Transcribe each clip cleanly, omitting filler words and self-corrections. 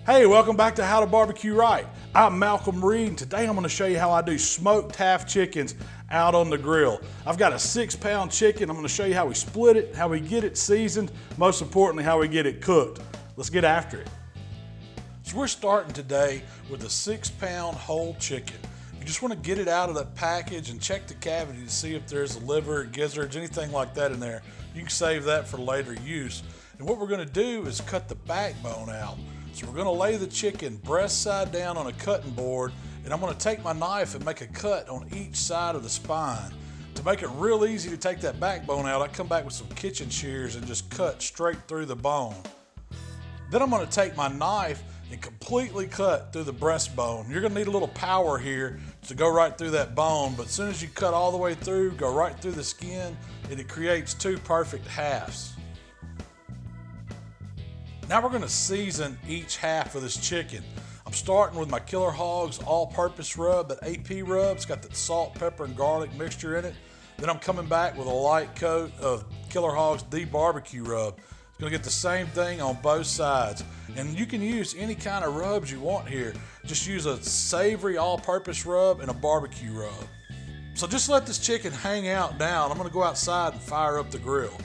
Hey, welcome back to How to Barbecue Right. I'm Malcolm Reed, and today I'm going to show you how I do smoked half chickens out on the grill. I've got a 6-pound chicken. I'm going to show you how we split it, how we get it seasoned, most importantly, how we get it cooked. Let's get after it. So we're starting today with a 6-pound whole chicken. You just want to get it out of that package and check the cavity to see if there's a liver, gizzards, anything like that in there. You can save that for later use. And what we're going to do is cut the backbone out. So we're going to lay the chicken breast side down on a cutting board, and I'm going to take my knife and make a cut on each side of the spine. To make it real easy to take that backbone out, I come back with some kitchen shears and just cut straight through the bone. Then I'm going to take my knife and completely cut through the breastbone. You're going to need a little power here to go right through that bone, but as soon as you cut all the way through, go right through the skin, and it creates two perfect halves. Now we're going to season each half of this chicken. I'm starting with my Killer Hogs All-Purpose Rub, that AP Rub. It's got that salt, pepper, and garlic mixture in it. Then I'm coming back with a light coat of Killer Hogs BBQ Rub. It's going to get the same thing on both sides. And you can use any kind of rubs you want here. Just use a savory all-purpose rub and a barbecue rub. So just let this chicken hang out down. I'm going to go outside and fire up the grill.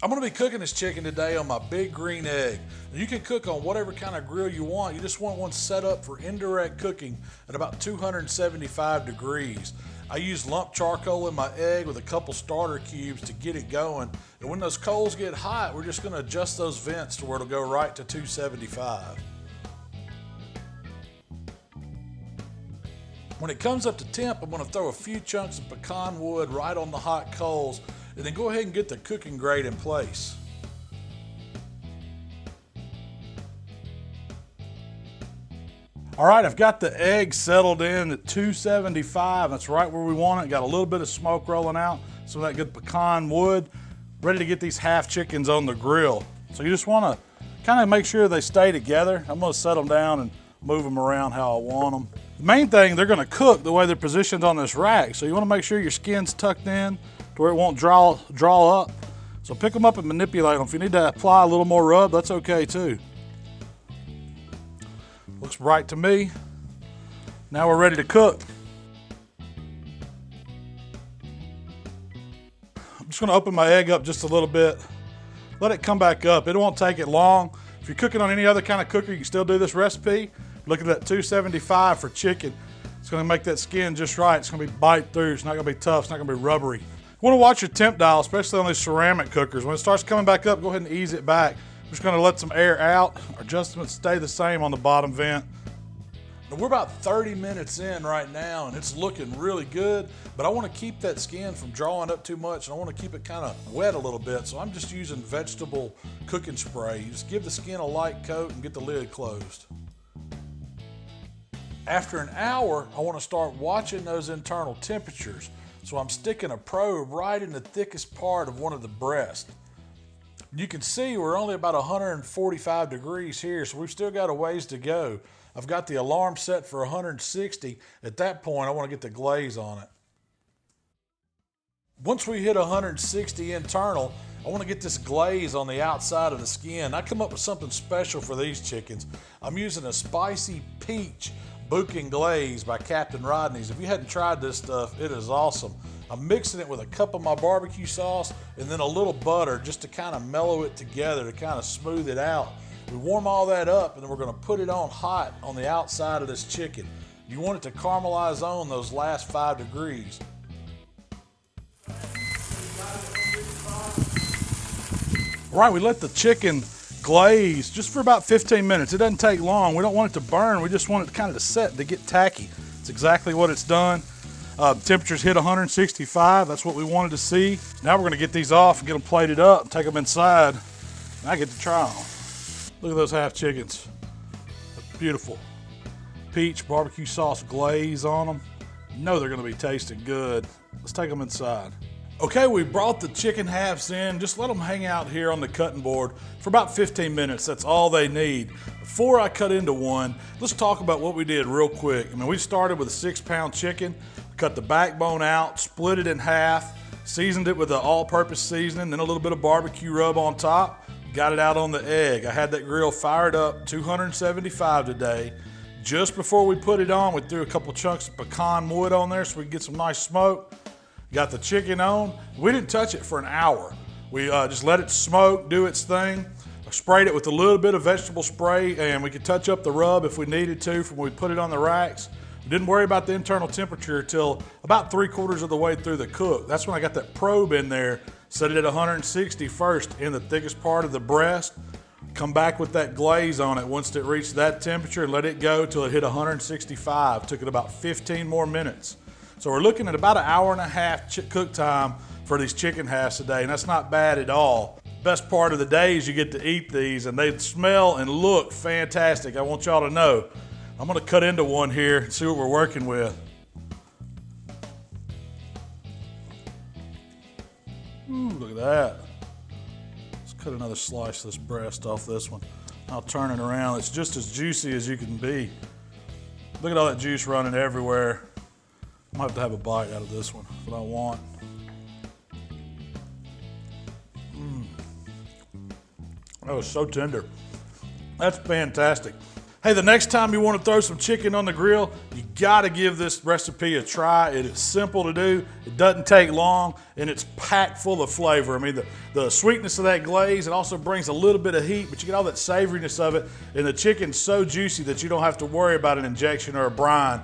I'm going to be cooking this chicken today on my big green egg. You can cook on whatever kind of grill you want. You just want one set up for indirect cooking at about 275 degrees. I use lump charcoal in my egg with a couple starter cubes to get it going. And when those coals get hot, we're just going to adjust those vents to where it'll go right to 275. When it comes up to temp, I'm going to throw a few chunks of pecan wood right on the hot coals, and then go ahead and get the cooking grate in place. All right, I've got the egg settled in at 275. That's right where we want it. Got a little bit of smoke rolling out, some of that good pecan wood. Ready to get these half chickens on the grill. So you just want to kind of make sure they stay together. I'm going to set them down and move them around how I want them. The main thing, they're going to cook the way they're positioned on this rack. So you want to make sure your skin's tucked in to where it won't draw up. So pick them up and manipulate them. If you need to apply a little more rub, that's okay too. Looks right to me. Now we're ready to cook. I'm just gonna open my egg up just a little bit. Let it come back up. It won't take it long. If you're cooking on any other kind of cooker, you can still do this recipe. Look at that 275 for chicken. It's gonna make that skin just right. It's gonna be bite through. It's not gonna be tough. It's not gonna be rubbery. You wanna watch your temp dial, especially on these ceramic cookers. When it starts coming back up, go ahead and ease it back. I'm just gonna let some air out. Our adjustments stay the same on the bottom vent. Now we're about 30 minutes in right now, and it's looking really good, but I wanna keep that skin from drawing up too much, and I wanna keep it kind of wet a little bit, so I'm just using vegetable cooking spray. You just give the skin a light coat and get the lid closed. After an hour, I want to start watching those internal temperatures. So I'm sticking a probe right in the thickest part of one of the breasts. You can see we're only about 145 degrees here, so we've still got a ways to go. I've got the alarm set for 160. At that point, I want to get the glaze on it. Once we hit 160 internal, I want to get this glaze on the outside of the skin. I come up with something special for these chickens. I'm using a spicy peach Bucking glaze by Captain Rodney's. If you hadn't tried this stuff, it is awesome. I'm mixing it with a cup of my barbecue sauce and then a little butter just to kind of mellow it together, to kind of smooth it out. We warm all that up, and then we're going to put it on hot on the outside of this chicken. You want it to caramelize on those last 5 degrees. All right, we let the chicken glaze just for about 15 minutes. It doesn't take long. We don't want it to burn. We just want it kind of to set, to get tacky. It's exactly what it's done. Temperatures hit 165. That's what we wanted to see. Now we're going to get these off and get them plated up and take them inside. And I get to try them. Look at those half chickens. Beautiful. Peach barbecue sauce glaze on them. You know they're going to be tasting good. Let's take them inside. Okay, we brought the chicken halves in. Just let them hang out here on the cutting board for about 15 minutes. That's all they need. Before I cut into one, let's talk about what we did real quick. I mean, we started with a 6-pound chicken, cut the backbone out, split it in half, seasoned it with an all-purpose seasoning, then a little bit of barbecue rub on top. got it out on the egg. I had that grill fired up 275 today. Just before we put it on, we threw a couple chunks of pecan wood on there so we could get some nice smoke. Got the chicken on. We didn't touch it for an hour. We just let it smoke, do its thing. I sprayed it with a little bit of vegetable spray, and we could touch up the rub if we needed to from when we put it on the racks. We didn't worry about the internal temperature until about 3/4 of the way through the cook. That's when I got that probe in there, set it at 160 first in the thickest part of the breast. Come back with that glaze on it once it reached that temperature and let it go till it hit 165. Took it about 15 more minutes. So we're looking at about an hour and a half cook time for these chicken halves today, and that's not bad at all. Best part of the day is you get to eat these, and they smell and look fantastic. I want y'all to know. I'm gonna cut into one here and see what we're working with. Ooh, look at that. Cut another slice of this breast off this one. I'll turn it around. It's just as juicy as you can be. Look at all that juice running everywhere. I might have to have a bite out of this one. That's what I want. That was so tender. That's fantastic. Hey, the next time you want to throw some chicken on the grill, you gotta give this recipe a try. It is simple to do, it doesn't take long, and it's packed full of flavor. I mean, the sweetness of that glaze, it also brings a little bit of heat, but you get all that savoriness of it, and the chicken's so juicy that you don't have to worry about an injection or a brine.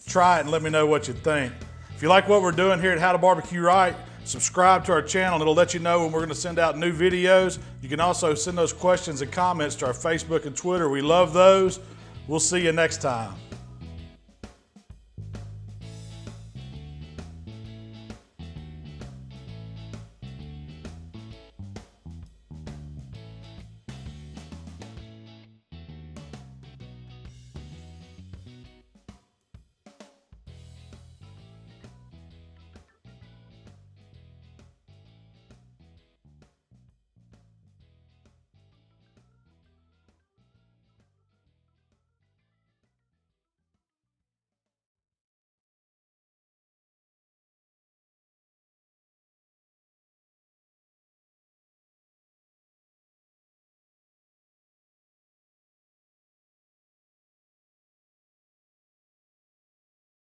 Try it and let me know what you think. If you like what we're doing here at How to Barbecue Right, subscribe to our channel and it'll let you know when we're going to send out new videos. You can also send those questions and comments to our Facebook and Twitter. We love those. We'll see you next time.